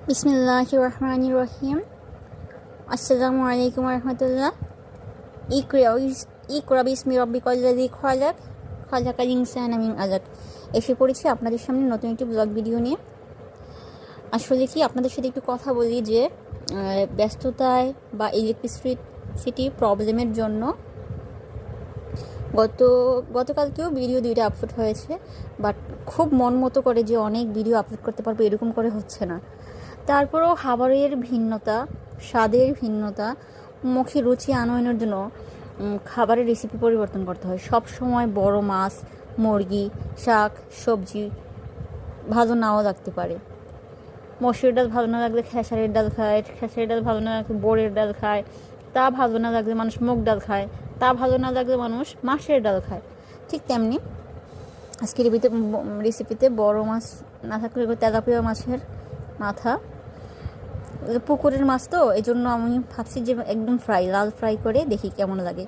বিসমিল্লাহির রহমানির রহিম। আসসালামু আলাইকুম রহমতুল্লাহ। ইকরা বিসমি রব্বিকাল্লাযী খালাক খালাকাল ইনসানা মিন আলাক। এসে পড়েছি আপনাদের সামনে নতুন একটি ব্লগ ভিডিও নিয়ে। আসলে কি আপনাদের সাথে একটু কথা বলি যে ব্যস্ততায় বা ইলেকট্রিসিটি প্রবলেমের জন্য গতকালকেও ভিডিও 2টা আপলোড হয়েছে, বাট খুব মন মতো করে যে অনেক ভিডিও আপলোড করতে পারবো এরকম করে হচ্ছে না। তারপরেও খাবারের ভিন্নতা, স্বাদের ভিন্নতা, মুখে রুচি আনয়নের জন্য খাবারের রেসিপি পরিবর্তন করতে হয়। সব সময় বড় মাছ, মুরগি, শাক, সবজি ভালো নাও লাগতে পারে। মসুর ডাল ভালো না লাগলে খেসারির ডাল খায়, খেসারির ডাল ভালো না লাগলে বোরের ডাল খায়, তা ভালো না লাগলে মানুষ মুগ ডাল খায়, তা ভালো না লাগলে মানুষ মাছের ডাল খায়। ঠিক তেমনি আজকের রেসিপিতে বড় মাছ না থাকলে তেলাপিয়া মাছের মাথা, পুকুরের মাছ তো এই জন্য আমি ভাবছি যে একদম লাল ফ্রাই করে দেখি কেমন লাগে।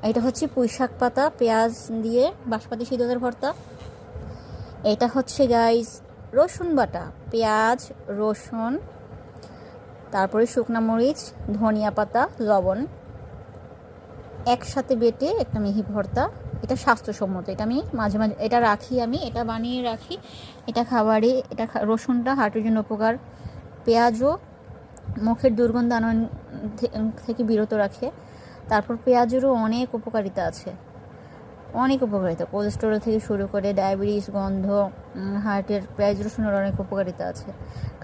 এটা হচ্ছে পুঁই শাক পাতা পেঁয়াজ দিয়ে বাঁশপাতি শীতলের ভর্তা। এটা হচ্ছে গাইস রসুন বাটা, পেঁয়াজ, রসুন, তারপরে শুকনো মরিচ, ধনিয়া পাতা, লবণ একসাথে বেটে একটা মিহি ভর্তা। এটা স্বাস্থ্যসম্মত, এটা আমি মাঝে মাঝে এটা রাখি, আমি এটা বানিয়ে রাখি। এটা খাবারে রসুনটা হার্টের জন্য উপকার, পেঁয়াজও মুখের দুর্গন্ধ আনয়ন থেকে বিরত রাখে। তারপর পেঁয়াজেরও অনেক উপকারিতা আছে, অনেক উপকারিতা, কোলেস্টেরল থেকে শুরু করে ডায়াবেটিস, গন্ধ, হার্টের পেঁয়াজ রসুনের অনেক উপকারিতা আছে।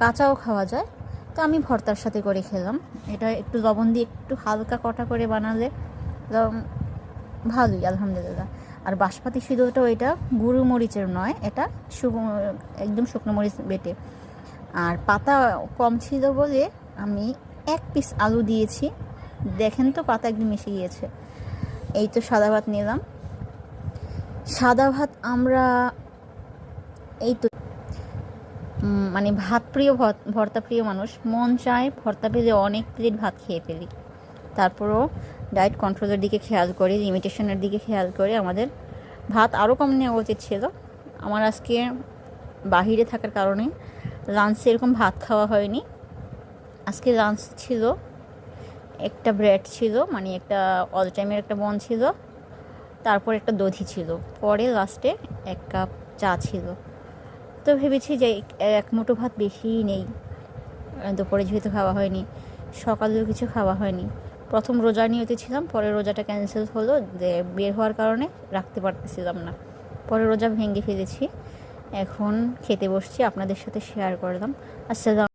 কাঁচাও খাওয়া যায়, তো আমি ভর্তার সাথে করে খেলাম। এটা একটু লবণ দিয়ে একটু হালকা কটা করে বানালে ভালোই আলহামদুলিল্লাহ। আর বাঁশপাতি সিদ্ধটাও এটা গুঁড়ো মরিচের নয়, এটা একদম শুকনো মরিচ বেটে। আর পাতা কম ছিল বলে আমি 1 পিস আলু দিয়েছি। দেখেন তো পাতা একদম মিশে গিয়েছে। এই তো সাদা ভাত নিলাম। সাদা ভাত আমরা এই তো মানে ভাত প্রিয়, ভর্তা প্রিয় মানুষ, মন চায় ভর্তা পেলে অনেক প্লেট ভাত খেয়ে ফেলি। তারপরও ডায়েট কন্ট্রোলের দিকে খেয়াল করে, লিমিটেশনের দিকে খেয়াল করে আমাদের ভাত আরও কম নেওয়া উচিত ছিল। আমার আজকে বাহিরে থাকার কারণে লাঞ্চে এরকম ভাত খাওয়া হয়নি। আজকে লাঞ্চ ছিল একটা ব্রেড ছিল, মানে একটা অল টাইমের একটা বন ছিল, তারপর একটা দধি ছিল, পরে লাস্টে 1 কাপ চা ছিল। তো ভেবেছি যে 1 মুঠো ভাত বেশিই নেই, দুপুরে যেহেতু খাওয়া হয়নি, সকালেও কিছু খাওয়া হয়নি। প্রথম রোজা নিয়তে ছিলাম, পরে রোজাটা ক্যান্সেল হলো, যে বের হওয়ার কারণে রাখতে পারতেছিলাম না, পরে রোজা ভেঙে ফেলেছি। এখন খেতে বসছি, আপনাদের সাথে শেয়ার করলাম। আসসালাম।